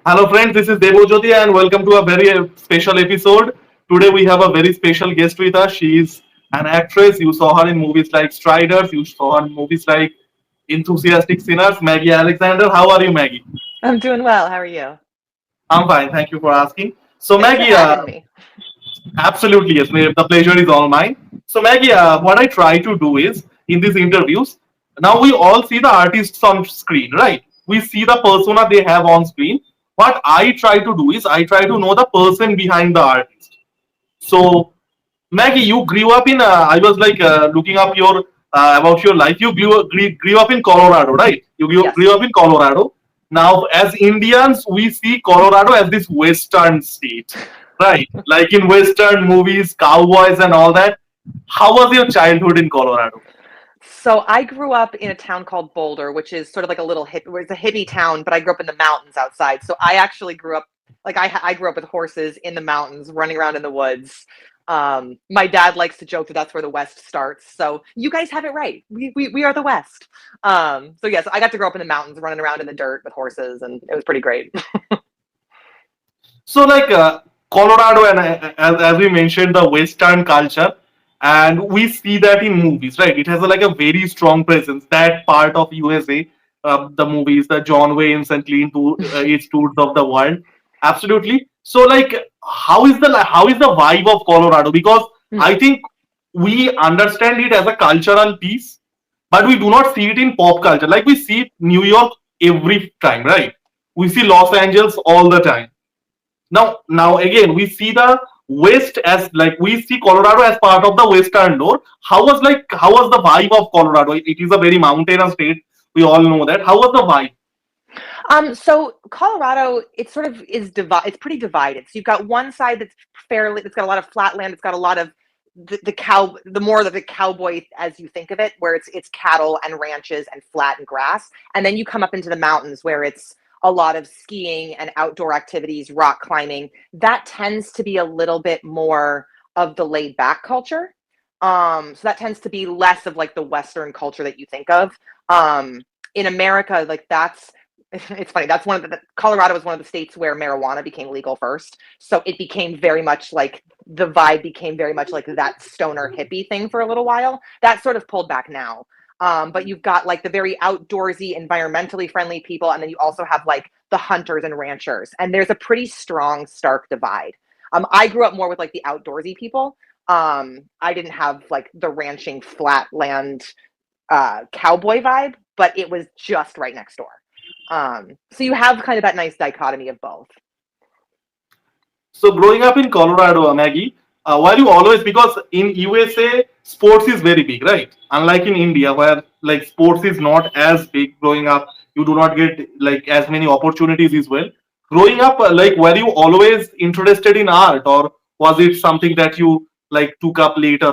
Hello, friends. This is Debojyoti, and welcome to a very special episode. Today, we have a very special guest with us. She is an actress. You saw her in movies like Striders. You saw her in movies like Enthusiastic Sinners. Maggie Alexander. How are you, Maggie? I'm doing well. How are you? I'm fine. Thank you for asking. So, Thanks for Maggie, having me. absolutely yes. The pleasure is all mine. So, Maggie, what I try to do is in these interviews. Now we all see the artists on screen, right? We see the persona they have on screen. What I try to do is I try to know the person behind the artist. So, Maggie, you grew up in. I was like looking up your about your life. You grew up in Colorado, right? You grew Yes. up in Colorado. Now, as Indians, we see Colorado as this Western state, right? Like in Western movies, cowboys and all that. How was your childhood in Colorado? So I grew up in a town called Boulder, which is sort of like a little hip. It's a hippie town, but I grew up in the mountains outside. So I actually grew up I grew up with horses in the mountains, running around in the woods. My dad likes to joke that that's where the West starts. So you guys have it right. We are the West. So yes, I got to grow up in the mountains, running around in the dirt with horses, and it was pretty great. So, like Colorado, and as we mentioned, the Western culture, and we see that in movies, right? It has like a very strong presence. That part of USA, the movies, the John Wayne's and Eastwoods of the world, absolutely. So, like, how is the vibe of Colorado? Because I think we understand it as a cultural piece, but we do not see it in pop culture. Like we see New York every time, right? We see Los Angeles all the time. Now again, we see the West as like we see Colorado as part of the Western door. How was the vibe of Colorado? It is a very mountainous state. We all know that. How was the vibe? So Colorado, it sort of is it's pretty divided. So you've got one side that's got a lot of flat land. It's got a lot of the more of the cowboy as you think of it, where it's cattle and ranches and flat and grass. And then you come up into the mountains where it's a lot of skiing and outdoor activities, rock climbing. That tends to be a little bit more of the laid back culture. So that tends to be less of like the Western culture that you think of. In America, like that's it's funny. That's one of Colorado was one of the states where marijuana became legal first. So it became very much like the vibe became very much like that stoner hippie thing for a little while. That sort of pulled back now. But you've got like the very outdoorsy, environmentally friendly people, and then you also have like the hunters and ranchers. And there's a pretty strong, stark divide. I grew up more with like the outdoorsy people. I didn't have like the ranching flatland cowboy vibe, but it was just right next door. So you have kind of that nice dichotomy of both. So growing up in Colorado, Maggie, while you always because in USA sports is very big, right? Unlike in India where like sports is not as big. Growing up, you do not get like as many opportunities as well. Growing up, like were you always interested in art, or was it something that you like took up later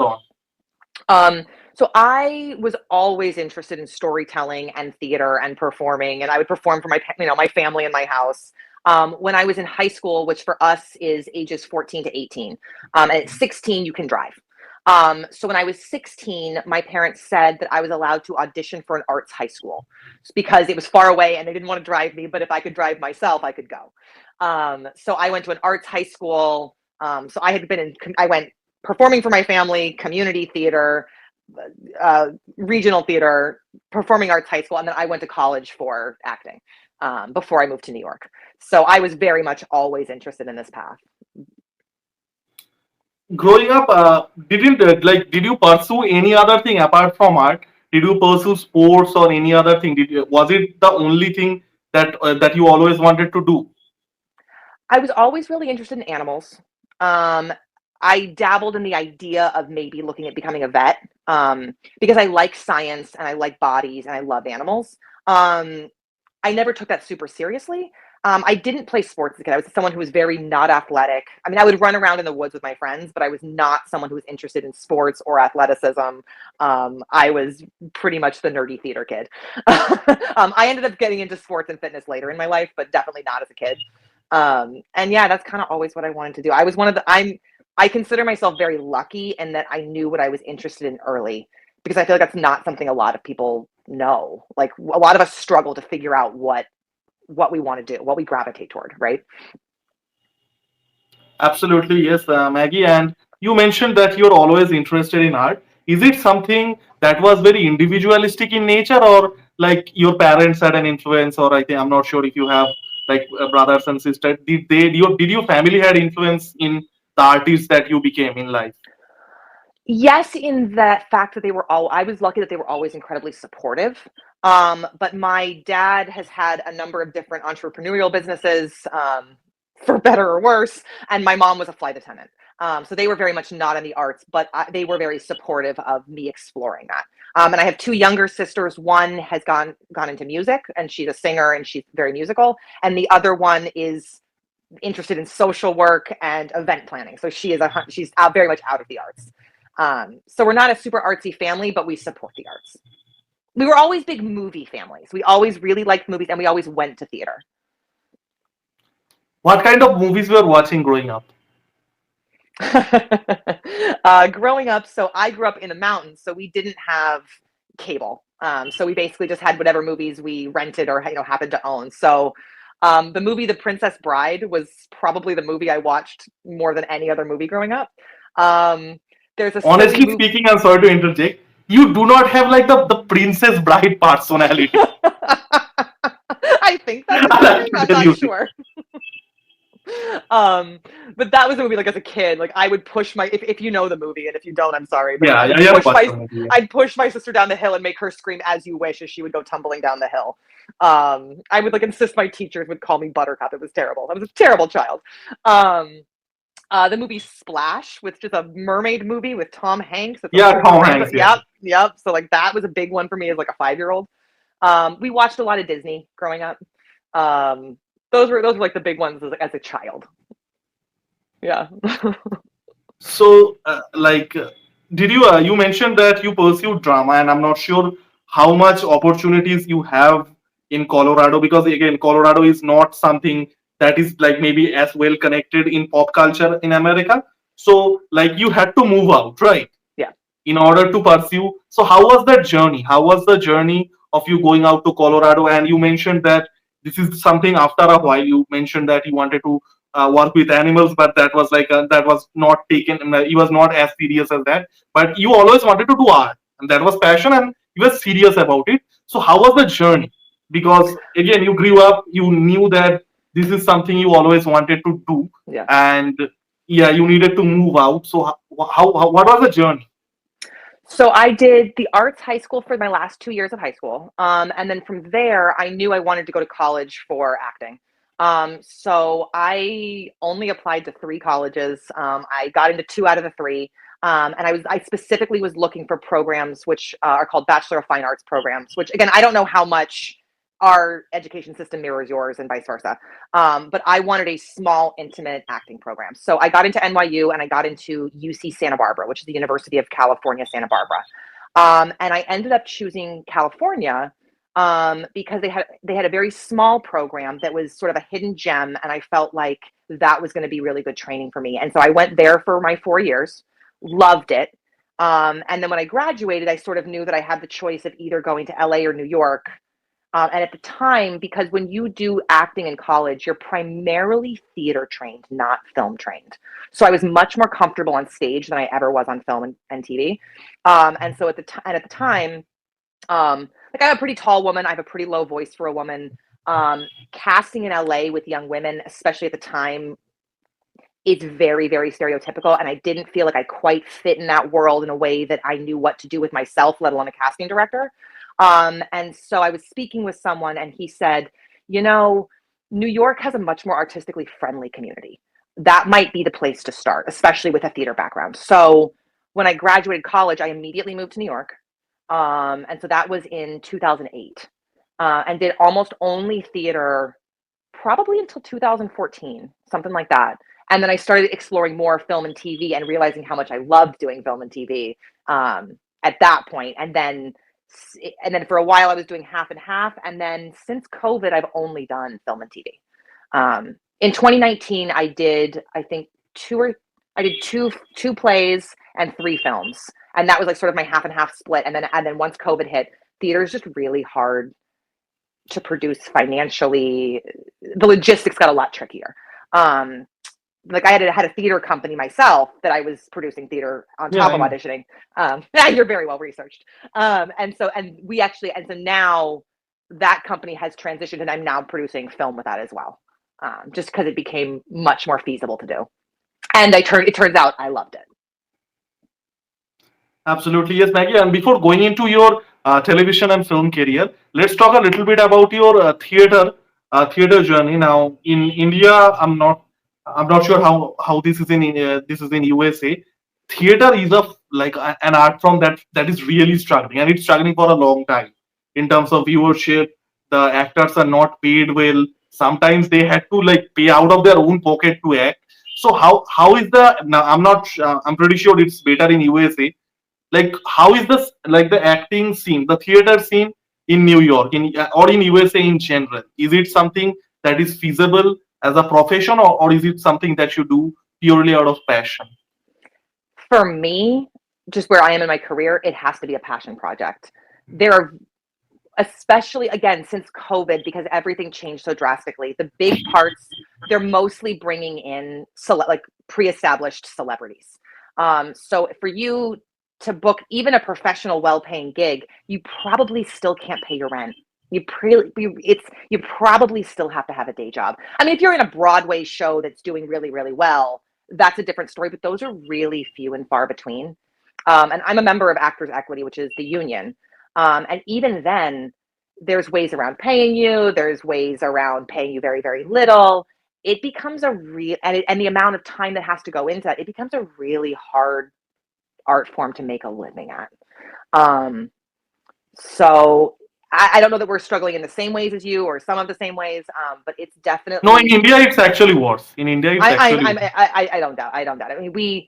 on? So I was always interested in storytelling and theater and performing, and I would perform for my family and my house. When I was in high school, which for us is ages 14 to 18, and at 16 you can drive. So when I was 16, my parents said that I was allowed to audition for an arts high school because it was far away and they didn't want to drive me, but if I could drive myself, I could go. So I went to an arts high school. So I went performing for my family, community theater, regional theater, performing arts high school, and then I went to college for acting before I moved to New York. So I was very much always interested in this path. Growing up, didn't did you pursue any other thing apart from art? Did you pursue sports or any other thing? Was it the only thing that you always wanted to do? I was always really interested in animals. Um, I dabbled in the idea of maybe looking at becoming a vet because I like science and I like bodies and I love animals. Um, I never took that super seriously. I didn't play sports as a kid. I was someone who was very not athletic. I mean, I would run around in the woods with my friends, but I was not someone who was interested in sports or athleticism. I was pretty much the nerdy theater kid. I ended up getting into sports and fitness later in my life, but definitely not as a kid. And yeah, that's kind of always what I wanted to do. I consider myself very lucky in that I knew what I was interested in early because I feel like that's not something a lot of people know. Like a lot of us struggle to figure out what what we want to do, what we gravitate toward, right? Absolutely, yes, Maggie. And you mentioned that you're always interested in art. Is it something that was very individualistic in nature, or like your parents had an influence, or I think I'm not sure if you have like brothers and sisters. Did your family had influence in the artist that you became in life? Yes, in the fact that I was lucky that they were always incredibly supportive. But my dad has had a number of different entrepreneurial businesses, for better or worse, and my mom was a flight attendant. So they were very much not in the arts, but they were very supportive of me exploring that. And I have two younger sisters. One has gone into music, and she's a singer, and she's very musical, and the other one is interested in social work and event planning. So she's out, very much out of the arts. So we're not a super artsy family, but we support the arts. We were always big movie families. We always really liked movies, and we always went to theater. What kind of movies you were watching growing up? Growing up, so I grew up in the mountains, so we didn't have cable. So we basically just had whatever movies we rented or happened to own. So the movie The Princess Bride was probably the movie I watched more than any other movie growing up. Um, there's a silly Honestly movie. speaking, I'm sorry to interject. You do not have like the Princess Bride personality. I think that's I improving. like to I'm tell not you this. sure. um but that was a movie, like, as a kid, like, I would push my, if you know the movie, and if you don't, I'm sorry, but like, Yeah, yeah, yeah. Watch the movie. Yeah. I'd push my sister down the hill and make her scream "As You Wish" as she would go tumbling down the hill. I would, like, insist my teachers would call me Buttercup. It was terrible. I was a terrible child. um the movie Splash, which is a mermaid movie with Tom Hanks. It's a Yeah, super Tom random. Hanks. Yeah. Yep. So, like, that was a big one for me as, like, a 5-year-old. We watched a lot of Disney growing up. um those were like the big ones as a child. Yeah. So, did you mentioned that you pursued drama, and I'm not sure how much opportunities you have in Colorado, because again, Colorado is not something that is like maybe as well connected in pop culture in America. So, like, you had to move out, right? Yeah. In order to pursue. So, how was that journey? How was the journey of you going out to Colorado? And you mentioned that this is something after a while. You mentioned that you wanted to work with animals, but that was like that was not taken. He was not as serious as that. But you always wanted to do art, and that was passion, and you were serious about it. So, how was the journey? Because again, you grew up, you knew that this is something you always wanted to do, Yeah. and yeah, you needed to move out. So, how what was the journey? So I did the arts high school for my last 2 years of high school. And then from there, I knew I wanted to go to college for acting. So I only applied to 3 colleges. I got into 2 out of the 3. And I specifically was looking for programs which are called Bachelor of Fine Arts programs, which, again, I don't know how much our education system mirrors yours and vice versa. But I wanted a small, intimate acting program. So I got into NYU, and I got into UC Santa Barbara, which is the University of California, Santa Barbara. And I ended up choosing California because they had a very small program that was sort of a hidden gem, and I felt like that was going to be really good training for me. And so I went there for my 4 years, loved it. And then when I graduated, I sort of knew that I had the choice of either going to LA or New York. And at the time, because when you do acting in college, you're primarily theater trained, not film trained. So I was much more comfortable on stage than I ever was on film and TV. And so at the time, like, I'm a pretty tall woman. I have a pretty low voice for a woman. Casting in LA with young women, especially at the time, it's very, very stereotypical. And I didn't feel like I quite fit in that world in a way that I knew what to do with myself, let alone a casting director. And so I was speaking with someone, and he said, you know, New York has a much more artistically friendly community. That might be the place to start, especially with a theater background. So when I graduated college, I immediately moved to New York. And so that was in 2008, and did almost only theater probably until 2014, something like that. And then I started exploring more film and TV and realizing how much I loved doing film and TV at that point. And then for a while I was doing half and half. And then since COVID, I've only done film and TV. In 2019, I think I did two plays and 3 films, and that was like sort of my half and half split. And then once COVID hit, theater is just really hard to produce financially. The logistics got a lot trickier. Like I had a theater company myself that I was producing theater on Yeah, top I of know. auditioning. You're very well researched. And so now that company has transitioned, and I'm now producing film with that as well. Just because it became much more feasible to do. And it turns out I loved it. Absolutely, yes, Maggie. And before going into your television and film career, let's talk a little bit about your theater journey. Now, in India, I'm not sure how this is in USA. Theater is an art form that is really struggling, and it's struggling for a long time in terms of viewership. The actors are not paid well. Sometimes they had to like pay out of their own pocket to act. So how is the now? I'm pretty sure it's better in USA. Like how is this like the acting scene, the theater scene in New York or in USA in general? Is it something that is feasible as a profession, or is it something that you do purely out of passion? For me, just where I am in my career, it has to be a passion project. There are, especially again since COVID, because everything changed so drastically. The big parts, they're mostly bringing in like pre-established celebrities. So for you to book even a professional, well-paying gig, you probably still can't pay your rent. You probably still have to have a day job. I mean, if you're in a Broadway show that's doing really, really well, that's a different story. But those are really few and far between. And I'm a member of Actors Equity, which is the union. And even then, there's ways around paying you. There's ways around paying you very, very little. It becomes a real and the amount of time that has to go into that. It becomes a really hard art form to make a living at. Um, so I don't know that we're struggling in the same ways as you or some of the same ways, but it's No, in definitely. India it's actually worse. In India it's actually worse. I don't doubt. I don't doubt it. I mean,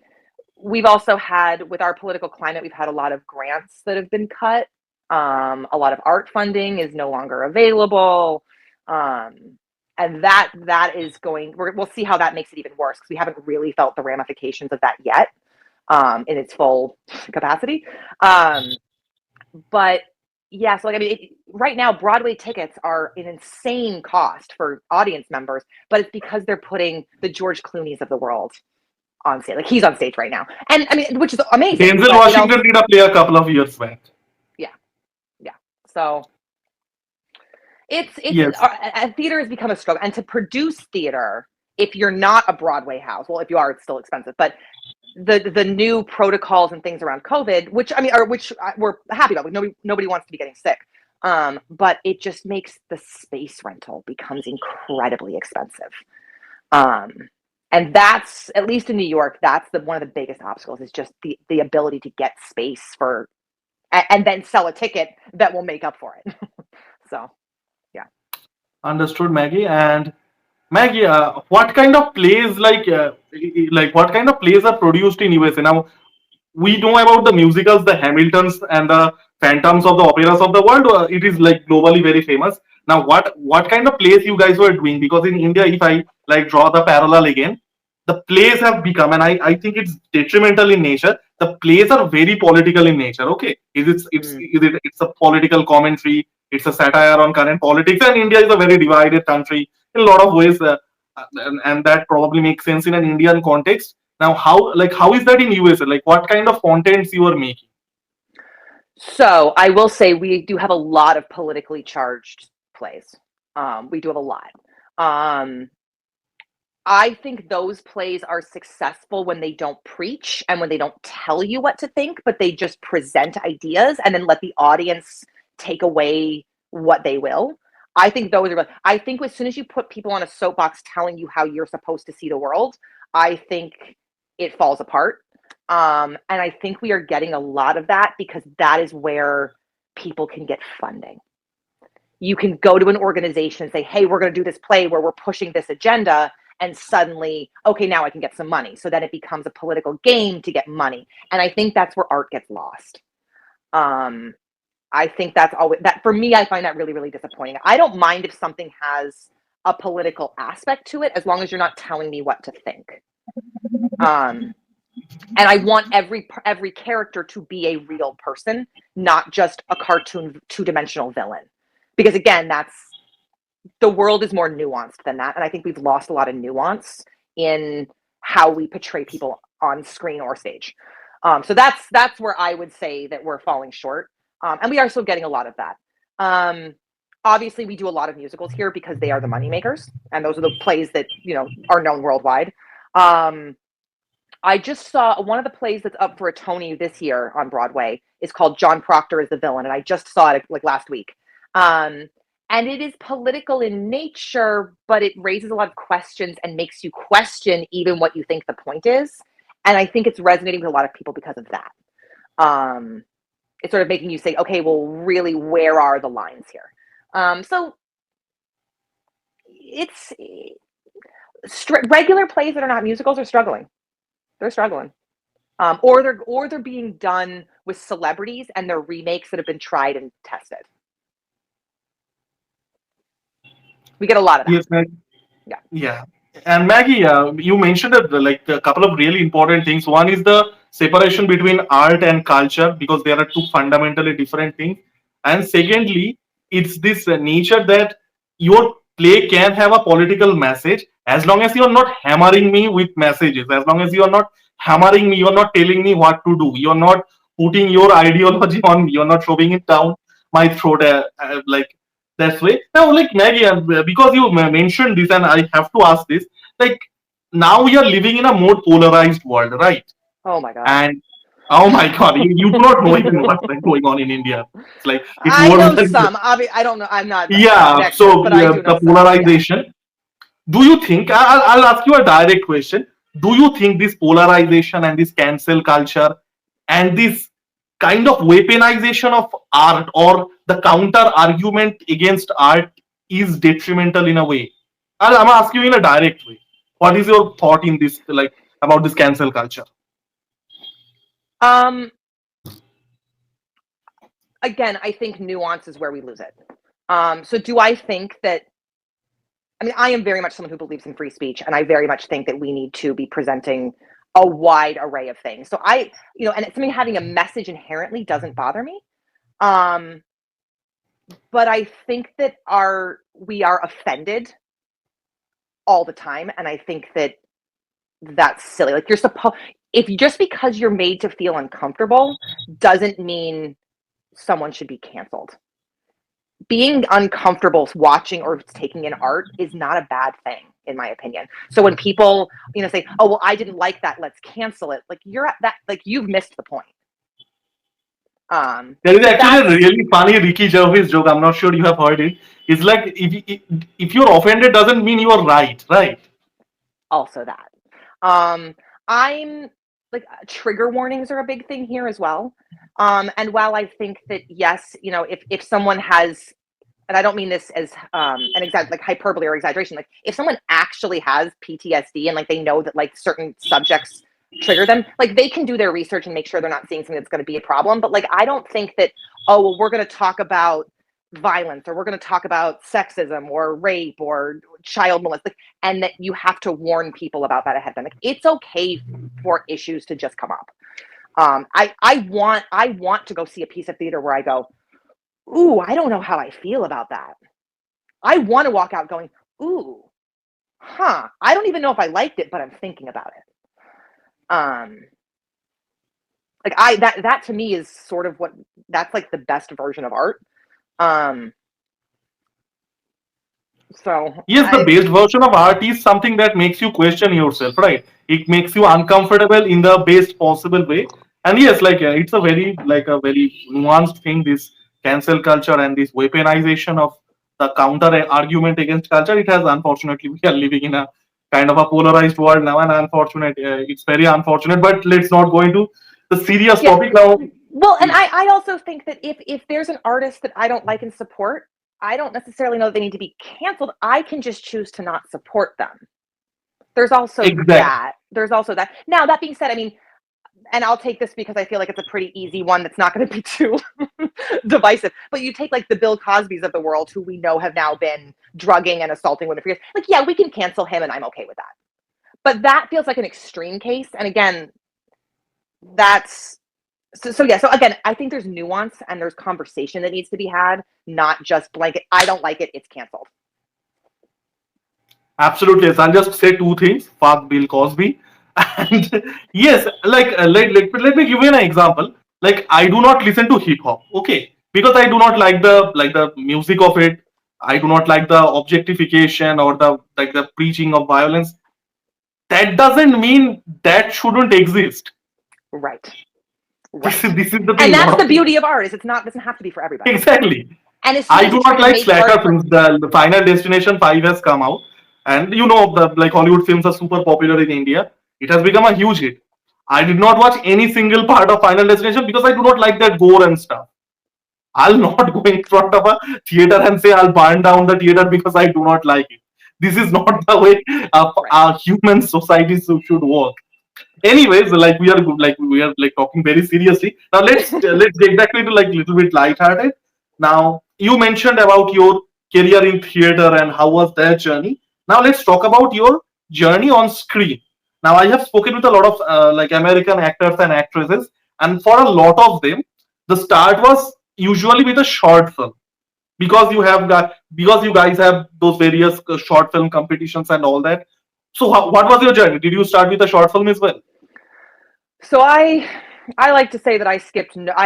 we've also had, with our political climate, we've had a lot of grants that have been cut. A lot of art funding is no longer available. And that is we'll see how that makes it even worse, because we haven't really felt the ramifications of that yet, in its full capacity. But yeah, so like, I mean, right now, Broadway tickets are an insane cost for audience members, but it's because they're putting the George Clooney's of the world on stage. Like, he's on stage right now. And I mean, which is amazing, Denzel but Washington did a play a couple of years back. yeah, yeah. So it's Yes. theater has become a struggle, and to produce theater, if you're not a Broadway house, well, if you are, it's still expensive, but the new protocols and things around COVID, which I mean, which we're happy about. Like, nobody wants to be getting sick, but it just makes the space rental becomes incredibly expensive. And that's, at least in New York, that's one of the biggest obstacles, is just the ability to get space for, and then sell a ticket that will make up for it. So yeah. Understood, Maggie. And Maggie, what kind of plays what kind of plays are produced in USA? Now we know about the musicals, the Hamiltons and the Phantoms of the operas of the world. It is like globally very famous. Now, what kind of plays you guys were doing? Because in India, if I like draw the parallel again, the plays have become, and I think it's detrimental in nature. The plays are very political in nature. Okay, it's a political commentary. It's a satire on current politics, and India is a very divided country in a lot of ways, and that probably makes sense in an Indian context. Now, how is that in USA? Like, what kind of contents you are making? So I will say we do have a lot of politically charged plays. We do have a lot. Um, I think those plays are successful when they don't preach and when they don't tell you what to think, but they just present ideas and then let the audience take away what they will. I think those are. I think as soon as you put people on a soapbox telling you how you're supposed to see the world, I think it falls apart. And I think we are getting a lot of that, because that is where people can get funding. You can go to an organization and say, hey, we're going to do this play where we're pushing this agenda. And suddenly, okay, now I can get some money. So then it becomes a political game to get money. And I think that's where art gets lost. I think that's always that for me. I find that really, really disappointing. I don't mind if something has a political aspect to it, as long as you're not telling me what to think. And I want every character to be a real person, not just a cartoon two-dimensional villain. Because again, that's the world is more nuanced than that, and I think we've lost a lot of nuance in how we portray people on screen or stage. So that's where I would say that we're falling short, and we are still getting a lot of that. Obviously, we do a lot of musicals here because they are the moneymakers, and those are the plays that are known worldwide. I just saw one of the plays that's up for a Tony this year on Broadway is called John Proctor as the Villain, and I just saw it like last week. And it is political in nature, but it raises a lot of questions and makes you question even what you think the point is. And I think it's resonating with a lot of people because of that. It's sort of making you say, okay, well, really, where are the lines here? So it's regular plays that are not musicals are struggling. They're struggling. Or they're being done with celebrities and they're remakes that have been tried and tested. We get a lot of that. Yes, Maggie. Yeah. Yeah. And Maggie, you mentioned like a couple of really important things. One is the separation between art and culture because there are two fundamentally different things. And secondly, it's this nature that your play can have a political message as long as you're not hammering me with messages, as long as you're not hammering me, you're not telling me what to do, you're not putting your ideology on me, you're not shoving it down my throat like that's way. Now, like Maggie, because you mentioned this, and I have to ask this, like now we are living in a more polarized world, right? Oh my God. And oh my God, you do not know even what's going on in India. It's like it's I more know than some. I don't know. I'm not an yeah. expert, So but I do know the some. Yeah. polarization. Do you think? I'll ask you a direct question. Do you think this polarization and this cancel culture and this kind of weaponization of art or the counter argument against art is detrimental in a way? I'm asking you in a direct way. What is your thought in this, like about this cancel culture? Again, I think nuance is where we lose it. So do I think that? I mean, I am very much someone who believes in free speech, and I very much think that we need to be presenting a wide array of things. So and something having a message inherently doesn't bother me. But I think that we are offended all the time, and I think that that's silly. Like just because you're made to feel uncomfortable doesn't mean someone should be canceled. Being uncomfortable watching or taking in art is not a bad thing, in my opinion. So when people, say, "Oh, well, I didn't like that, let's cancel it," like you're at that, like you've missed the point. There is actually a really funny Ricky Gervais joke. I'm not sure you have heard it. It's like if you're offended doesn't mean you're right, right? Also that. I'm like trigger warnings are a big thing here as well. And while I think that yes, if someone has, and I don't mean this as an exact like hyperbole or exaggeration, like if someone actually has PTSD and like they know that like certain subjects trigger them, like they can do their research and make sure they're not seeing something that's going to be a problem. But like I don't think that, oh well, we're going to talk about violence or we're going to talk about sexism or rape or child molestation, and that you have to warn people about that ahead of time. Like it's okay for issues to just come up. I want to go see a piece of theater where I go, ooh, I don't know how I feel about that. I want to walk out going, ooh, I don't even know if I liked it, but I'm thinking about it. Like that to me is sort of that's like the best version of art. So Yes, the best version of art is something that makes you question yourself, right? It makes you uncomfortable in the best possible way. And yes, like it's a very nuanced thing. This cancel culture and this weaponization of the counter argument against culture. It has unfortunately we are living in a kind of a polarized world now, and it's very unfortunate. But let's not go into the serious topic now. Well, and I also think that if there's an artist that I don't like and support, I don't necessarily know that they need to be canceled. I can just choose to not support them. There's also that. There's also that. Now, that being said, I mean, and I'll take this because I feel like it's a pretty easy one that's not going to be too divisive. But you take like the Bill Cosbys of the world, who we know have now been drugging and assaulting women for years. Like, yeah, we can cancel him, and I'm okay with that. But that feels like an extreme case. And again, that's so yeah. So again, I think there's nuance and there's conversation that needs to be had, not just blanket. I don't like it, it's canceled. Absolutely, yes. I'll just say two things. Fuck Bill Cosby, and yes, let me give you an example. Like I do not listen to hip hop, okay, because I do not like the music of it. I do not like the objectification or the preaching of violence. That doesn't mean that shouldn't exist. Right. This Right. is this is the And thing. that's Lot the of people beauty of art is it's not doesn't have to be for everybody. exactly. And as soon I as do you try not to like make art slasher for films. The Final Destination 5 has come out, and you know the like Hollywood films are super popular in India. It has become a huge hit. I did not watch any single part of Final Destination because I do not like that gore and stuff. I'll not go in front of a theater and say I'll burn down the theater because I do not like it. This is not the way right. our human society should work. Anyways, we are like talking very seriously. Now let's get back into like little bit lighthearted. Now you mentioned about your career in theater and how was that journey. Now let's talk about your journey on screen. Now I have spoken with a lot of like American actors and actresses, and for a lot of them, the start was usually with a short film because because you guys have those various short film competitions and all that. So what was your journey? Did you start with a short film as well? So I like to say that I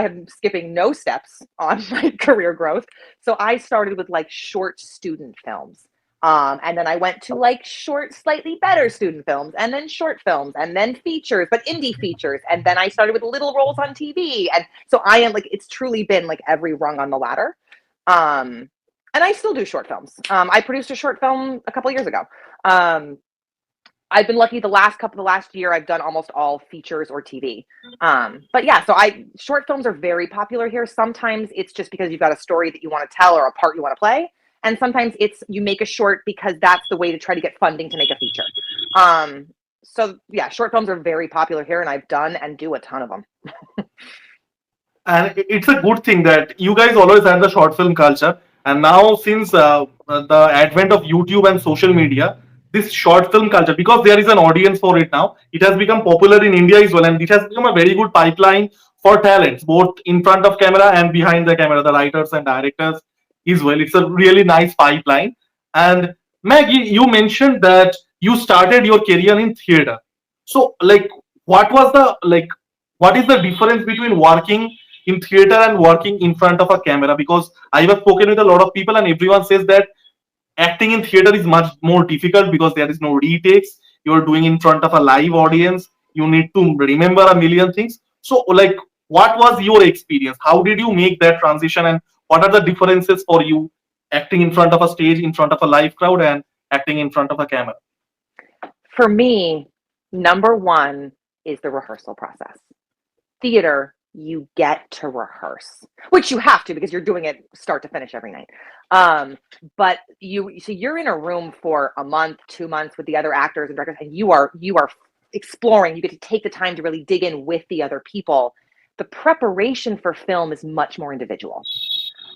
am skipping no steps on my career growth. So I started with like short student films. And then I went to like short, slightly better student films, and then short films, and then features, but indie features. And then I started with little roles on TV. And so I am like, it's truly been like every rung on the ladder. Um, and I still do short films. I produced a short film a couple years ago. Um, I've been lucky the last year I've done almost all features or TV. But yeah, so I short films are very popular here. Sometimes it's just because you've got a story that you want to tell or a part you want to play, and sometimes it's you make a short because that's the way to try to get funding to make a feature. Um, so yeah, short films are very popular here, and I've done and do a ton of them. And it's a good thing that you guys always had the short film culture, and now since the advent of YouTube and social media, this short film culture, because there is an audience for it now, it has become popular in India as well, and it has become a very good pipeline for talents both in front of camera and behind the camera, the writers and directors as well. It's a really nice pipeline. And Maggie, you mentioned that you started your career in theater. So like what was the like what is the difference between working in theater and working in front of a camera? Because I have spoken with a lot of people and everyone says that acting in theater is much more difficult because there is no retakes. You're doing in front of a live audience. You need to remember a million things. So like what was your experience? How did you make that transition, and what are the differences for you acting in front of a stage, in front of a live crowd, and acting in front of a camera? For me, number one is the rehearsal process. Theater, you get to rehearse, which you have to because you're doing it start to finish every night. But you're in a room for a month, 2 months with the other actors and directors, and you are exploring. You get to take the time to really dig in with the other people. The preparation for film is much more individual.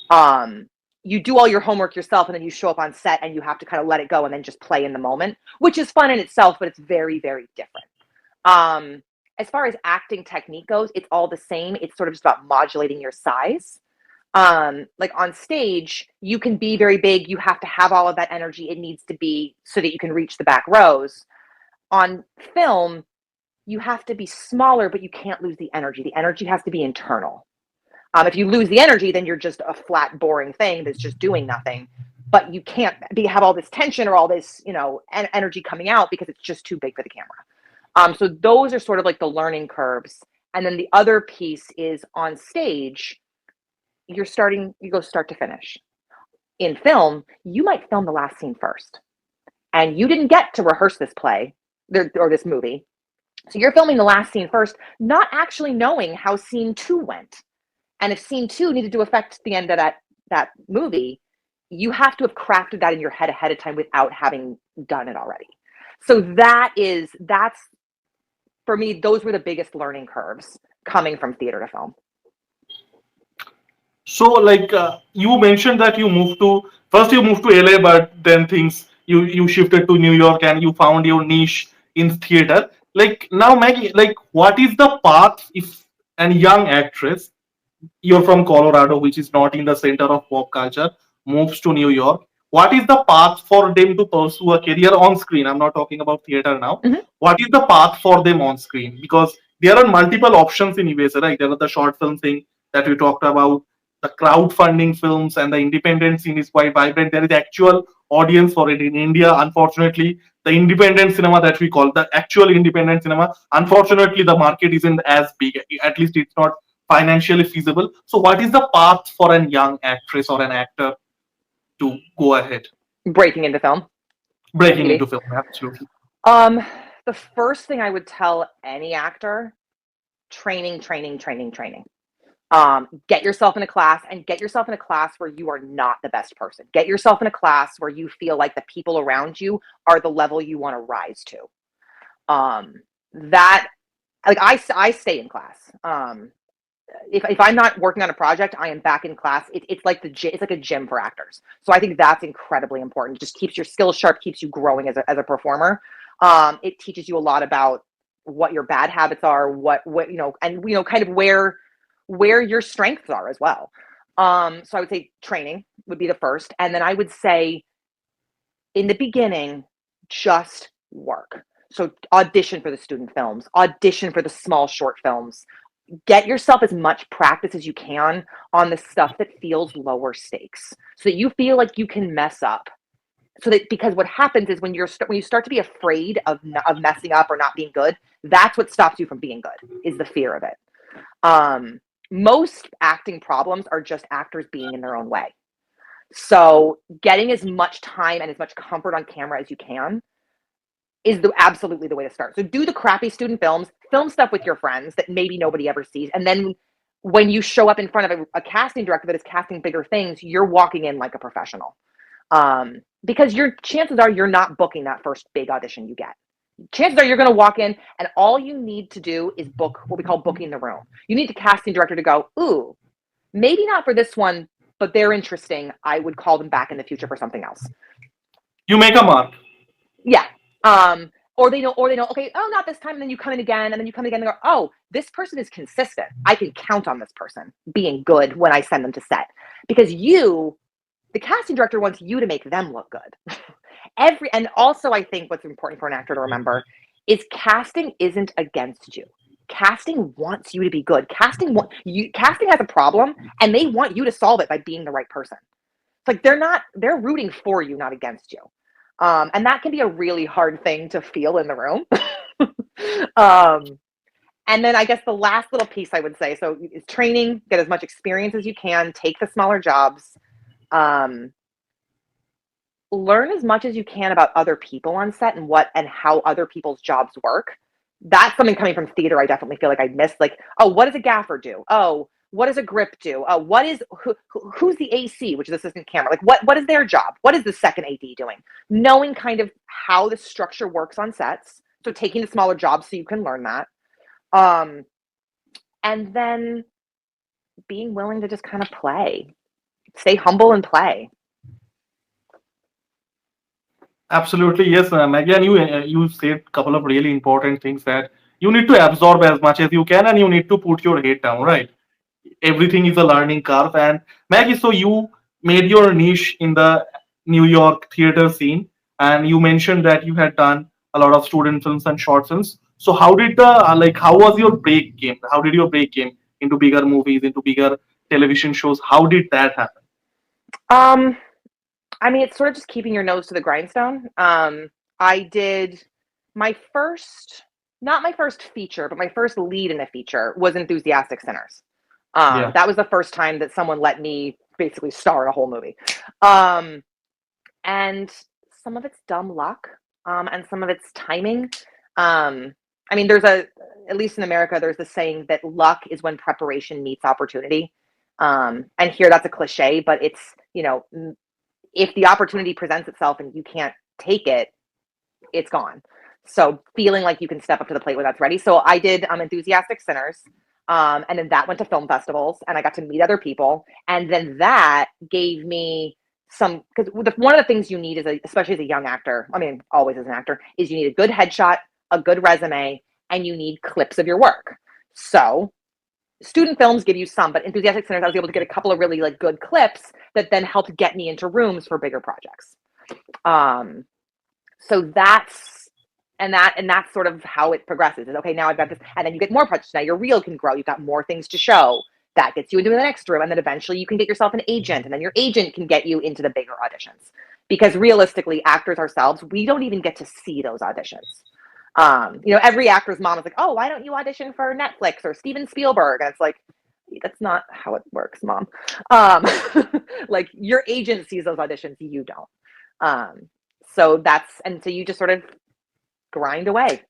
Um, you do all your homework yourself, and then you show up on set, and you have to kind of let it go and then just play in the moment, which is fun in itself, but it's very, very different. Um, as far as acting technique goes, it's all the same. It's sort of just about modulating your size. Like on stage, you can be very big. You have to have all of that energy. It needs to be so that you can reach the back rows. On film, you have to be smaller, but you can't lose the energy. The energy has to be internal. If you lose the energy, then you're just a flat, boring thing that's just doing nothing. But you can't have all this tension or all this, energy coming out because it's just too big for the camera. So those are sort of like the learning curves. And then the other piece is on stage, you go start to finish. In film, you might film the last scene first, and you didn't get to rehearse this play or this movie. So you're filming the last scene first, not actually knowing how scene two went. And if scene two needed to affect the end of that movie, you have to have crafted that in your head ahead of time without having done it already. So that's for me, those were the biggest learning curves coming from theater to film. So, like you mentioned that you moved to LA, but then things you shifted to New York and you found your niche in theater. Like now, Maggie, like what is the path if an young actress, you're from Colorado, which is not in the center of pop culture, moves to New York? what is the path for them to pursue a career on screen? I'm not talking about theater now. Mhm. What is the path for them on screen? Because there are multiple options in USA, right? There are the short film thing that we talked about, the crowdfunding films, and the independent scene is quite vibrant. There is actual audience for it in India. Unfortunately, the independent cinema that we call the actual independent cinema, unfortunately, the market isn't as big. At least it's not financially feasible. So, what is the path for a young actress or an actor to go ahead? Breaking into film and Breaking TV. into film, absolutely. Um, the first thing I would tell any actor: training, training, training, training. Get yourself in a class, and get yourself in a class where you are not the best person. Get yourself in a class where you feel like the people around you are the level you want to rise to. That like I stay in class. If I'm not working on a project, I am back in class. It's like it's like a gym for actors. So I think that's incredibly important. It just keeps your skills sharp, keeps you growing as a performer. It teaches you a lot about what your bad habits are, what and kind of where your strengths are as well. So I would say training would be the first, and then I would say in the beginning, just work. So audition for the student films, audition for the small short films, get yourself as much practice as you can on the stuff that feels lower stakes so that you feel like you can mess up, so that because what happens is when you start to be afraid of messing up or not being good, that's what stops you from being good, is the fear of it. Most acting problems are just actors being in their own way. So getting as much time and as much comfort on camera as you can is absolutely the way to start. So do the crappy student films, film stuff with your friends that maybe nobody ever sees. And then when you show up in front of a casting director that is casting bigger things, you're walking in like a professional. Because your chances are you're not booking that first big audition you get. Chances are you're going to walk in and all you need to do is book what we call booking the room. You need the casting director to go, ooh, maybe not for this one, but they're interesting. I would call them back in the future for something else. You make a mark. Yeah. Or they know, okay, oh, not this time. And then you come in again, and then you come again and go, oh, this person is consistent. I can count on this person being good when I send them to set. Because the casting director wants you to make them look good. And also I think what's important for an actor to remember is casting isn't against you. Casting wants you to be good. Casting has a problem, and they want you to solve it by being the right person. It's like they're rooting for you, not against you. And that can be a really hard thing to feel in the room. And then I guess the last little piece I would say, so is training, get as much experience as you can, take the smaller jobs, learn as much as you can about other people on set and how other people's jobs work. That's something coming from theater I definitely feel like I missed. Like, oh, what does a gaffer do? Oh, what does a grip do? Who's the AC, which is assistant camera? Like, what is their job? What is the second AD doing? Knowing kind of how the structure works on sets. So taking the smaller jobs so you can learn that. And then being willing to just kind of play, stay humble and play. Absolutely, yes, Maggie. And you said a couple of really important things that you need to absorb as much as you can, and you need to put your head down, right? Everything is a learning curve. And Maggie, so you made your niche in the New York theater scene, and you mentioned that you had done a lot of student films and short films. So how did the how was your break game? How did your break game into bigger movies, into bigger television shows? How did that happen? I mean, it's sort of just keeping your nose to the grindstone. I did not my first feature, but my first lead in a feature was Enthusiastic Sinners. Yeah. That was the first time that someone let me basically star in a whole movie. And some of it's dumb luck, and some of it's timing. I mean, at least in America, there's the saying that luck is when preparation meets opportunity. And here that's a cliche, but it's, if the opportunity presents itself and you can't take it, it's gone. So feeling like you can step up to the plate when that's ready. So I did Enthusiastic Sinners. And then that went to film festivals and I got to meet other people. And then that gave me because one of the things you need especially as a young actor, I mean, always as an actor, is you need a good headshot, a good resume, and you need clips of your work. So student films give you some, but Enthusiastic Sinners, I was able to get a couple of really like good clips that then helped get me into rooms for bigger projects. So that's sort of how it progresses. Is okay, now I've got this, and then you get more projects. Now your reel can grow. You've got more things to show. That gets you into the next room, and then eventually you can get yourself an agent, and then your agent can get you into the bigger auditions. Because realistically, actors ourselves, we don't even get to see those auditions. Every actor's mom is like, "Oh, why don't you audition for Netflix or Steven Spielberg?" And it's like, that's not how it works, mom. Like your agent sees those auditions, you don't. So you just sort of grind away.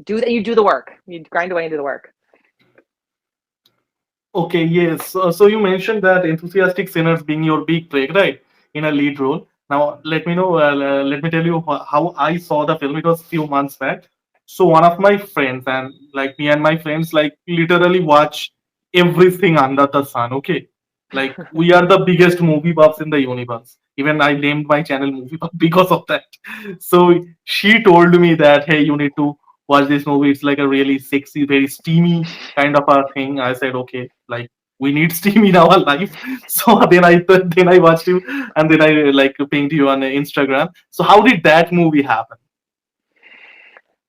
You do the work. You grind away and do the work. Okay, yes. So you mentioned that Enthusiastic Sinners being your big break, right, in a lead role. Now, let me know. Let me tell you how I saw the film. It was few months back. So one of my friends and like me and my friends like literally watch everything under the sun. Okay, like we are the biggest movie buffs in the universe. Even I named my channel Movie Buff because of that. So she told me that hey, you need to watch this movie. It's like a really sexy, very steamy kind of a thing. I said okay, like we need steam in our life. So then I watched you, and then I like pinged you on Instagram. So how did that movie happen?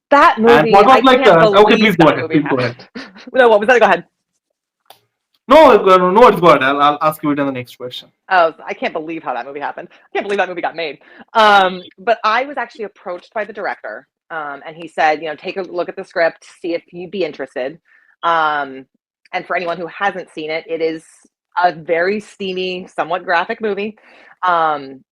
That And movie, what was I like? can't Okay, believe please go that ahead. movie Please go ahead. happened. No, what was that? Go ahead. No, no, it's go ahead. I'll ask you it in the next question. Oh, I can't believe how that movie happened. I can't believe that movie got made. But I was actually approached by the director, and he said, take a look at the script, see if you'd be interested. And for anyone who hasn't seen it, it is a very steamy, somewhat graphic movie. And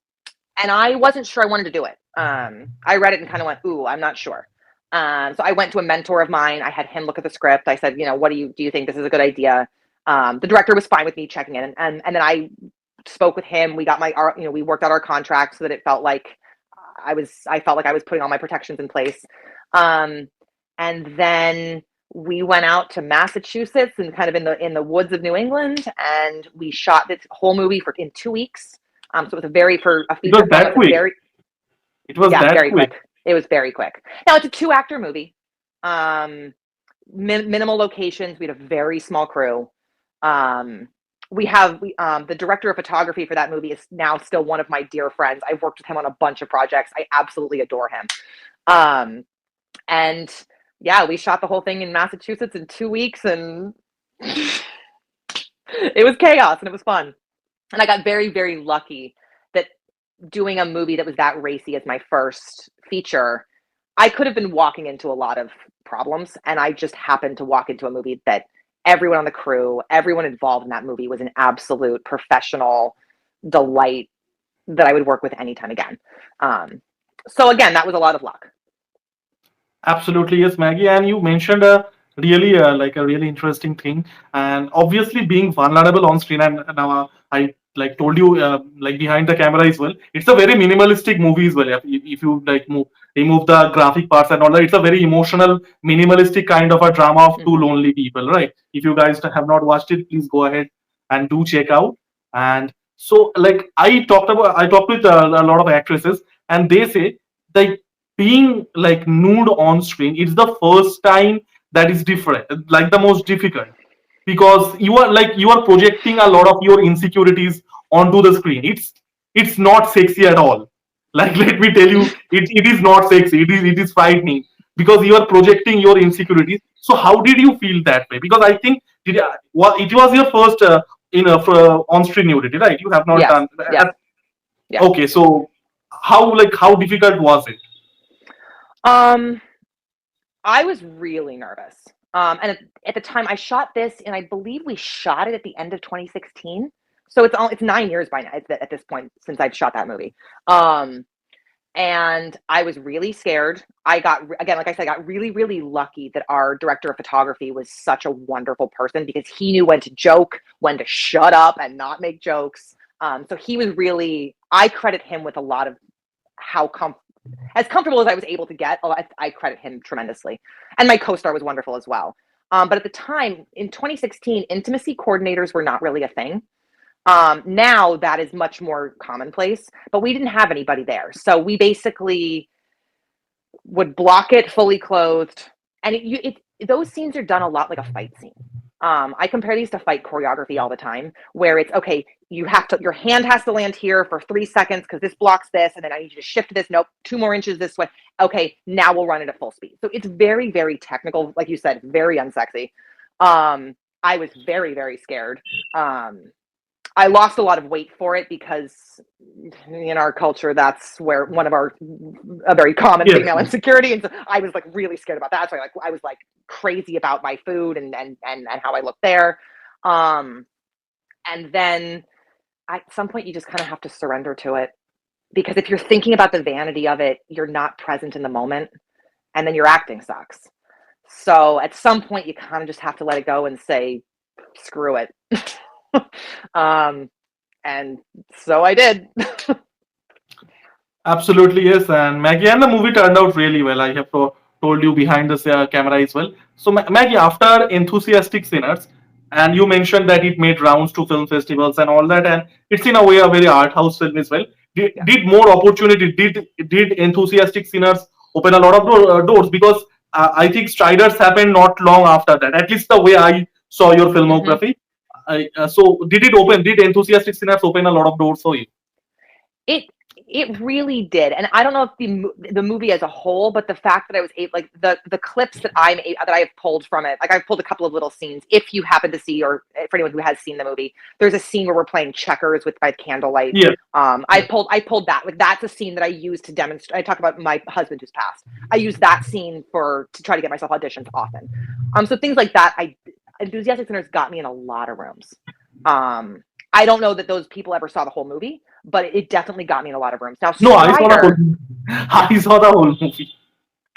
I wasn't sure I wanted to do it. I read it and kind of went, ooh, I'm not sure. So I went to a mentor of mine. I had him look at the script. I said, what do you think this is a good idea? The director was fine with me checking it, and then I spoke with him. We got we worked out our contract so that it felt like I felt like I was putting all my protections in place. And then we went out to Massachusetts and kind of in the woods of New England, and we shot this whole movie in 2 weeks. So it was for a It was feature film. that It was quick. very, It was yeah, that very quick. quick. It was very quick. Now it's a 2-actor movie. Minimal locations. We had a very small crew. The director of photography for that movie is now still one of my dear friends. I've worked with him on a bunch of projects. I absolutely adore him. And yeah, we shot the whole thing in Massachusetts in 2 weeks, and it was chaos and it was fun. And I got very, very lucky that doing a movie that was that racy as my first feature, I could have been walking into a lot of problems, and I just happened to walk into a movie that everyone on the crew, everyone involved in that movie was an absolute professional delight that I would work with anytime again. So again, that was a lot of luck. Absolutely, yes, Maggie. And you mentioned a really interesting thing, and obviously being vulnerable on screen. And now I like told you like behind the camera as well. It's a very minimalistic movie as well. If you like remove the graphic parts and all that, it's a very emotional, minimalistic kind of a drama of two lonely people, right? If you guys have not watched it, please go ahead and do check out. And so, like I talked with a lot of actresses, and they say like being like nude on screen, it's the first time that is different, like the most difficult, because you are projecting a lot of your insecurities onto the screen. It's not sexy at all. Like let me tell you, it is not sexy. It is frightening because you are projecting your insecurities. So how did you feel that way? Because I think it was your first on screen nudity, right? You have not Yes. done. Yes. Yeah. Okay, so how difficult was it? I was really nervous. And at the time I shot this, and I believe we shot it at the end of 2016. So it's 9 years by now at this point since I've shot that movie. And I was really scared. Again, like I said, I got really, really lucky that our director of photography was such a wonderful person, because he knew when to joke, when to shut up and not make jokes. So he was I credit him with a lot of as comfortable as I was able to get. I credit him tremendously. And my co-star was wonderful as well. But at the time, in 2016, intimacy coordinators were not really a thing. Now that is much more commonplace, but we didn't have anybody there. So we basically would block it fully clothed. And those scenes are done a lot like a fight scene. I compare these to fight choreography all the time, where it's okay, your hand has to land here for 3 seconds because this blocks this, and then I need you to shift this. Nope, 2 more inches this way. Okay, now we'll run it at full speed. So it's very, very technical, like you said, very unsexy. I was very, very scared. I lost a lot of weight for it because in our culture, that's where a very common Yes. female insecurity. And so I was like really scared about that. So I was like crazy about my food and how I looked there. And then at some point you just kind of have to surrender to it, because if you're thinking about the vanity of it, you're not present in the moment, and then your acting sucks. So at some point you kind of just have to let it go and say, screw it. And so I did. Absolutely, yes. And Maggie, and the movie turned out really well. I have told you behind the camera as well. So, Maggie, after Enthusiastic Sinners, and you mentioned that it made rounds to film festivals and all that, and it's in a way a very art house film as well. Yeah. Did more opportunity? Did Enthusiastic Sinners open a lot of doors? Because I think Striders happened not long after that. At least the way I saw your filmography. So, Did Enthusiastic Sinners open a lot of doors for you? It really did, and I don't know if the movie as a whole, but the fact that I was able, like the clips that that I have pulled from it, like I've pulled a couple of little scenes. If you happen to see, or for anyone who has seen the movie, there's a scene where we're playing checkers by candlelight. Yeah. I pulled that. Like that's a scene that I used to demonstrate. I talk about my husband who's passed. I use that scene to try to get myself auditions often. So things like that. Enthusiastic Sinners got me in a lot of rooms. I don't know that those people ever saw the whole movie, but it definitely got me in a lot of rooms. Now, No, I saw the whole Strider, movie. I saw the whole movie.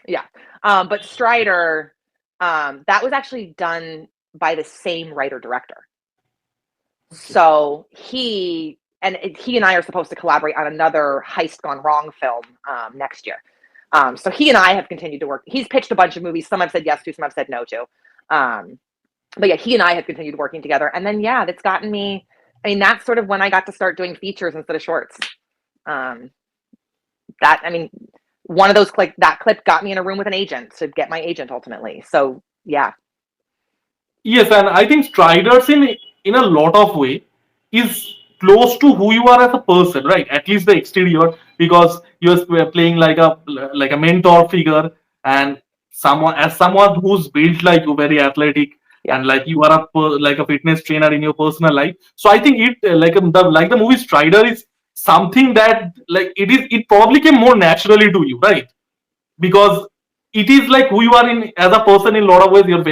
yeah, but Strider, that was actually done by the same writer director. So he and I are supposed to collaborate on another heist gone wrong film next year. So he and I have continued to work. He's pitched a bunch of movies. Some I've said yes to, some I've said no to. But yeah, he and I have continued working together. And then yeah, that's gotten me. I mean, that's sort of when I got to start doing features instead of shorts. One of those, like that clip got me in a room with an agent to get my agent ultimately. So yeah. Yes, and I think Striders in a lot of way is close to who you are as a person, right? At least the exterior, because you're playing like a mentor figure, and someone who's built like you, very athletic, Yeah. and like you are like a fitness trainer in your personal life. So I think the movie Strider is something that it probably came more naturally to you, right? Because it is like who you are in as a person. In a lot of ways you're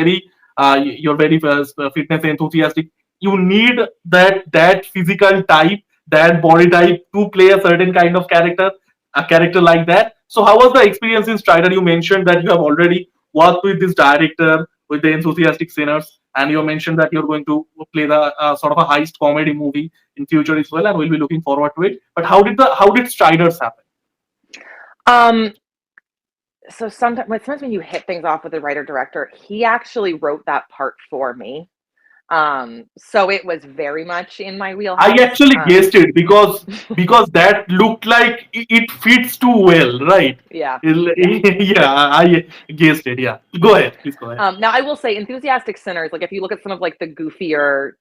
very fitness enthusiastic. You need that physical type, that body type to play a certain kind of character, a character like that. So how was the experience in Strider? You mentioned that you have already worked with this director with the Enthusiastic Sinners, and you mentioned that you're going to play the sort of a heist comedy movie in future as well, and we'll be looking forward to it. But how did Striders happen? So sometimes when you hit things off with the writer director, he actually wrote that part for me. So it was very much in my wheelhouse. I actually guessed it because that looked like it fits too well, right? Yeah. Yeah, I guessed it. Yeah, go ahead, please go ahead. Now I will say, Enthusiastic Sinners, like if you look at some of like the goofier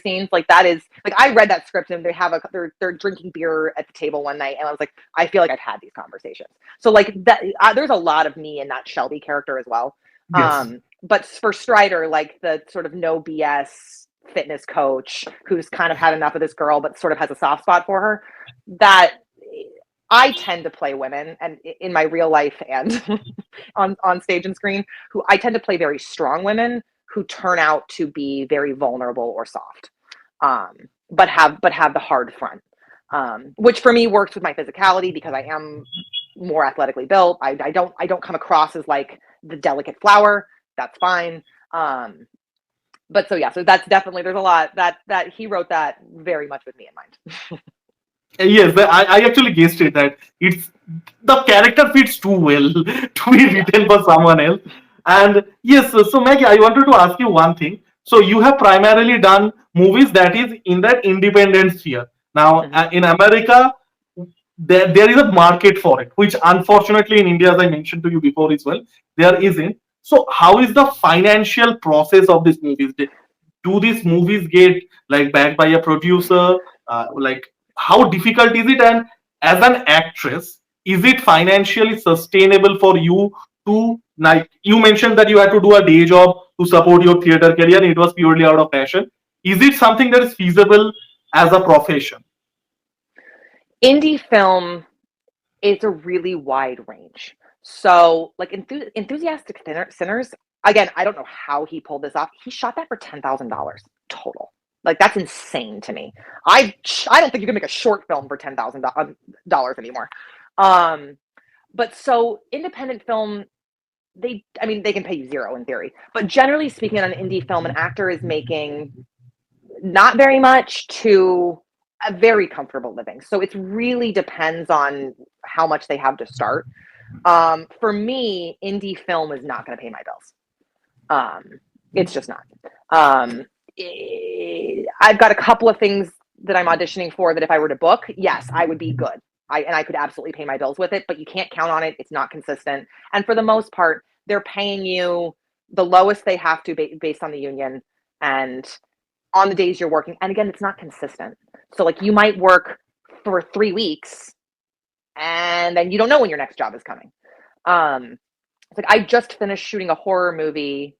scenes, like that is like I read that script and they're drinking beer at the table one night, and I was like, I feel like I've had these conversations. So like that, there's a lot of me in that Shelby character as well. Yes. But for Strider, like the sort of no BS fitness coach who's kind of had enough of this girl but sort of has a soft spot for her, that I tend to play women, and in my real life and on stage and screen, who I tend to play very strong women who turn out to be very vulnerable or soft, but have the hard front, which for me works with my physicality because I am more athletically built. I don't come across as like the delicate flower. That's fine. But so yeah, so that's definitely, there's a lot that he wrote that very much with me in mind. Yes, I actually guessed it that it's the character fits too well to be written for someone else. And yes, so Maggie, I wanted to ask you one thing. So you have primarily done movies that is in that independent sphere. Now, in America, there is a market for it, which unfortunately in India, as I mentioned to you before as well, there isn't. So how is the financial process of these movies? Do these movies get like backed by a producer? Like how difficult is it? And as an actress, is it financially sustainable for you to, like you mentioned that you had to do a day job to support your theater career and it was purely out of passion? Is it something that is feasible as a profession? Indie film is a really wide range. So, like Enthusiastic Sinners, again, I don't know how he pulled this off. He shot that for $10,000 total. Like that's insane to me. I don't think you can make a short film for $10,000 anymore. Um, but so independent film, I mean, they can pay you zero in theory, but generally speaking, on an indie film, an actor is making not very much to a very comfortable living. So it really depends on how much they have to start. For me, indie film is not going to pay my bills. It's just not. Um, I've got a couple of things that I'm auditioning for that if I were to book, yes, I would be good. I could absolutely pay my bills with it, but you can't count on it. It's not consistent. And for the most part, they're paying you the lowest they have to based on the union and on the days you're working. And again, it's not consistent. So like you might work for 3 weeks and then you don't know when your next job is coming. It's like I just finished shooting a horror movie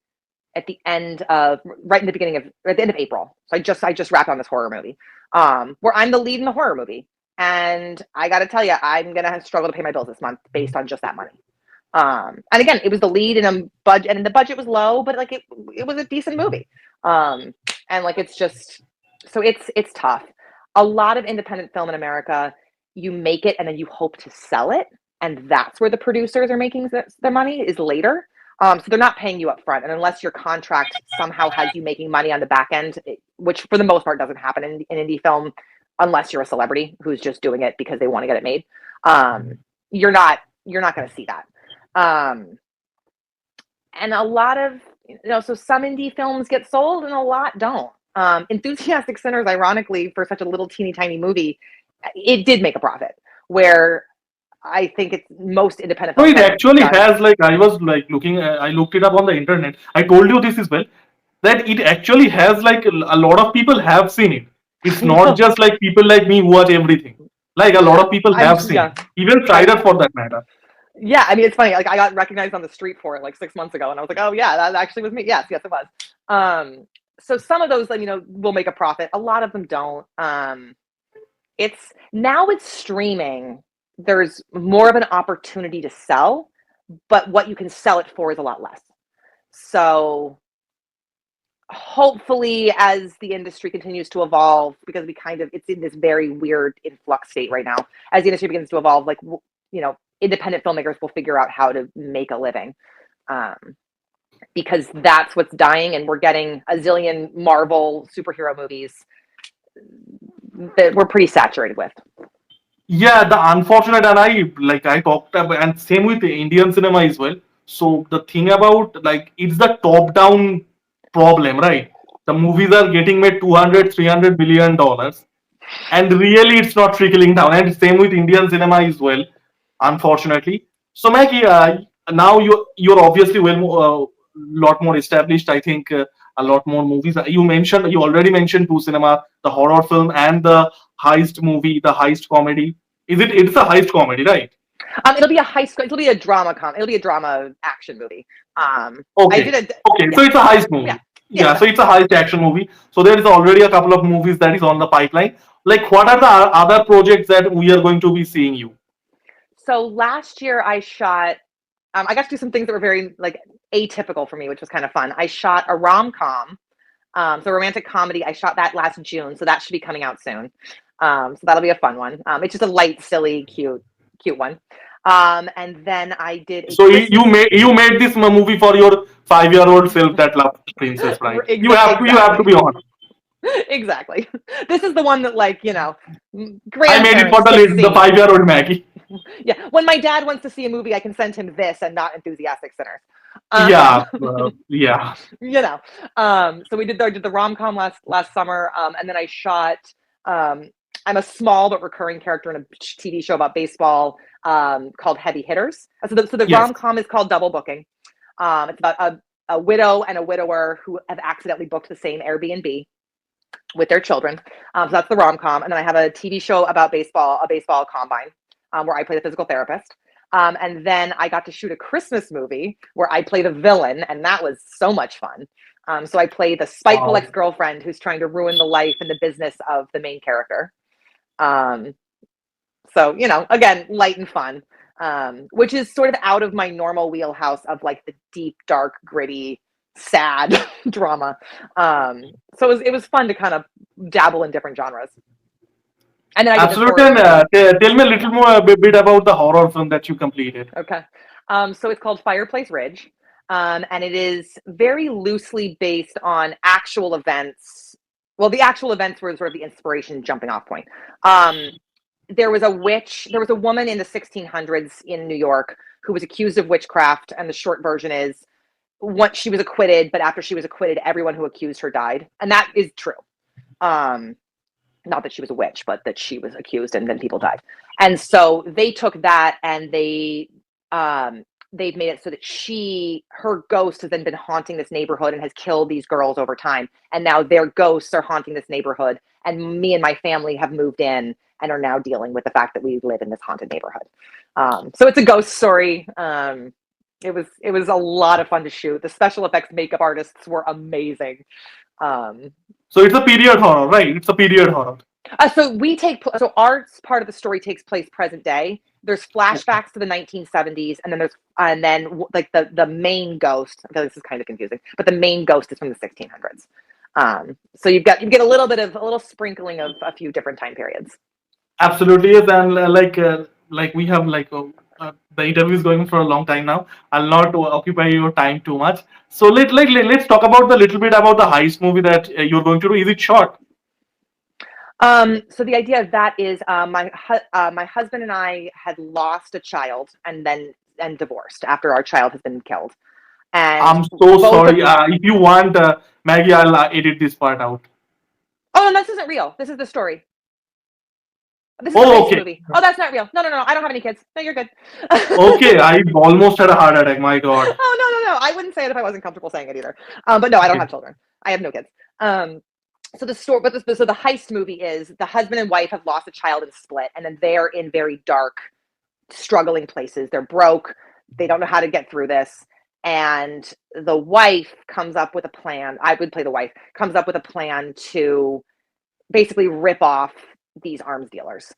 at the end of right in the beginning of at the end of April. So I just wrapped on this horror movie. Where I'm the lead in the horror movie. And I gotta tell you, I'm gonna struggle to pay my bills this month based on just that money. And again, it was the lead in a budget and the budget was low, but like it was a decent movie. And like it's just so it's tough. A lot of independent film in America, you make it and then you hope to sell it, and that's where the producers are making their money is later. So they're not paying you up front, and unless your contract somehow has you making money on the back end, which for the most part doesn't happen in indie film, unless you're a celebrity who's just doing it because they want to get it made, you're not going to see that. And a lot of so some indie films get sold and a lot don't. Enthusiastic Sinners, ironically, for such a little teeny tiny movie, it did make a profit. Where I think it's most independent No, films it haven't actually done. has, like I was like looking, I looked it up on the internet. I told you this as well, that it actually has like a lot of people have seen it. It's I not know. just like people like me who watch everything. Like a lot of people have seen it, Yeah. even I Strider for that matter. Yeah, I mean it's funny. Like I got recognized on the street for it like 6 months ago, and I was like, oh yeah, that actually was me. Yes, it was. So some of those, like will make a profit. A lot of them don't. It's streaming. There's more of an opportunity to sell, but what you can sell it for is a lot less. So hopefully as the industry continues to evolve, because it's in this very weird influx state right now, as the industry begins to evolve, like independent filmmakers will figure out how to make a living, because that's what's dying, and we're getting a zillion Marvel superhero movies that we're pretty saturated with. Yeah, the unfortunate, and I talked about, and same with the Indian cinema as well. So the thing about like it's the top down problem, right? The movies are getting made 200, $300 billion, and really it's not trickling down. And same with Indian cinema as well, unfortunately. So Maggie, now you're obviously lot more established. I think a lot more movies. You already mentioned two cinema, the horror film and the heist movie, the heist comedy. It's a heist comedy, right? It'll be a high school. It'll be a drama It'll be a drama action movie. I Okay. did a Okay. Yeah, So it's a heist yeah, movie. yeah. Yeah. So it's a heist action movie. So there is already a couple of movies that is on the pipeline. Like, what are the other projects that we are going to be seeing you? So last year I shot. I got to do some things that were very like atypical for me, which was kind of fun. I shot a rom-com, so romantic comedy. I shot that last June, so that should be coming out soon. So that'll be a fun one. It's just a light, silly, cute one. And then I did a So Christmas. you made this movie for your 5-year-old self that loves Princess, right? You have to Exactly. be honest. Exactly. This is the one that I made it for grandparents can the see. 5-year-old Maggie. Yeah, when my dad wants to see a movie, I can send him this and not Enthusiastic Sinners. Yeah, yeah. You know. So I did the rom com last summer, and then I shot. I'm a small but recurring character in a TV show about baseball called Heavy Hitters. So the Yes. rom com is called Double Booking. It's about a widow and a widower who have accidentally booked the same Airbnb with their children. So that's the rom-com. And then I have a TV show about baseball, a baseball combine, where I play the physical therapist. And then I got to shoot a Christmas movie where I play the villain, and that was so much fun. So I play the spiteful Wow. ex-girlfriend who's trying to ruin the life and the business of the main character. Um, so, again, light and fun, which is sort of out of my normal wheelhouse of like the deep, dark, gritty, sad drama. So it was fun to kind of dabble in different genres. And then I did this Absolutely. horror And movie. tell me a little more a bit about the horror film that you completed. Okay. So it's called Fireplace Ridge. And it is very loosely based on actual events. Well, the actual events were sort of the inspiration jumping off point. There was a woman in the 1600s in New York who was accused of witchcraft. And the short version is once she was acquitted, but after she was acquitted, everyone who accused her died. And that is true. Not that she was a witch, but that she was accused and then people died. And so they took that and they've made it so that her ghost has then been haunting this neighborhood and has killed these girls over time. And now their ghosts are haunting this neighborhood. And me and my family have moved in and are now dealing with the fact that we live in this haunted neighborhood. So it's a ghost story. It was a lot of fun to shoot. The special effects makeup artists were amazing. So it's a period horror, right? It's a period horror. So our part of the story takes place present day. There's flashbacks to the 1970s, and then like the main ghost. I feel like this is kind of confusing, but the main ghost is from the 1600s. So you get a little sprinkling of a few different time periods. Absolutely, yes. And like we have the interview is going for a long time now. I'll not occupy your time too much. So let's talk about the little bit about the heist movie that you're going to do. Is it short? So the idea of that is my husband and I had lost a child and divorced after our child has been killed. And I'm so both of sorry. If you want, Maggie, I'll edit this part out. Oh, no, this isn't real. This is the story. This is a Oh, heist okay. movie. Oh, that's not real. No. I don't have any kids. No, you're good. Okay, I almost had a heart attack. My God. Oh, no. I wouldn't say it if I wasn't comfortable saying it either. But no, I don't Okay. have children. I have no kids. So the story, so the heist movie is the husband and wife have lost a child and split, and then they're in very dark, struggling places. They're broke. They don't know how to get through this. And the wife comes up with a plan. I would play the wife, comes up with a plan to basically rip off these arms dealers.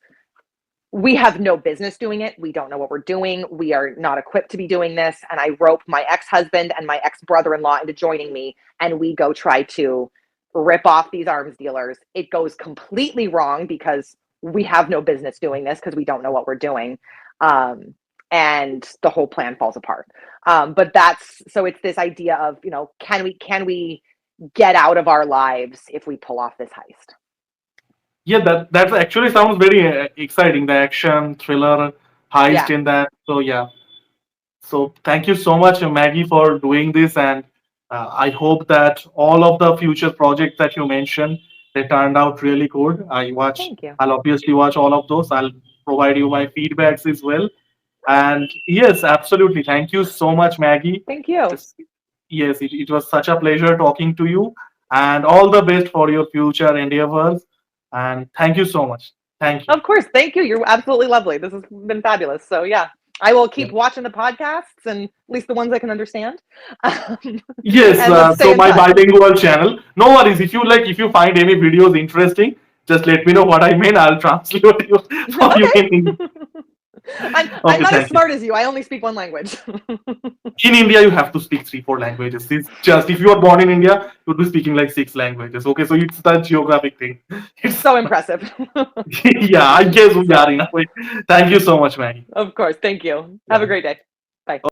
We have no business doing it. We don't know what we're doing. We are not equipped to be doing this. And I rope my ex-husband and my ex-brother-in-law into joining me, and we go try to rip off these arms dealers. It goes completely wrong because we have no business doing this because we don't know what we're doing. And the whole plan falls apart. But it's this idea of, can we get out of our lives if we pull off this heist? Yeah, that actually sounds very exciting. The action thriller heist Yeah. in that. So yeah. So thank you so much, Maggie, for doing this, and I hope that all of the future projects that you mentioned they turned out really good. Thank you. I'll obviously watch all of those. I'll provide you my feedbacks as well. And yes, absolutely. Thank you so much, Maggie. Thank you. It's- yes, it was such a pleasure talking to you, and all the best for your future endeavors. And thank you so much. Thank you. Of course. Thank you. You're absolutely lovely. This has been fabulous. So yeah, I will keep Yeah. watching the podcasts, and at least the ones I can understand. Yes, And let's stay so in my touch. bilingual channel. No worries. If you find any videos interesting, just let me know what I mean. I'll translate you for you Okay. in English. I'm Okay, not as thank you. smart as you. I only speak one language. In India, you have to speak 3, 4 languages. It's just if you are born in India, you'll be speaking like 6 languages. Okay, so it's the geographic thing. It's So impressive. yeah, I guess we So, are in a way. Thank you so much, Maggie. of course. Thank you. Have a Yeah. great day. Bye.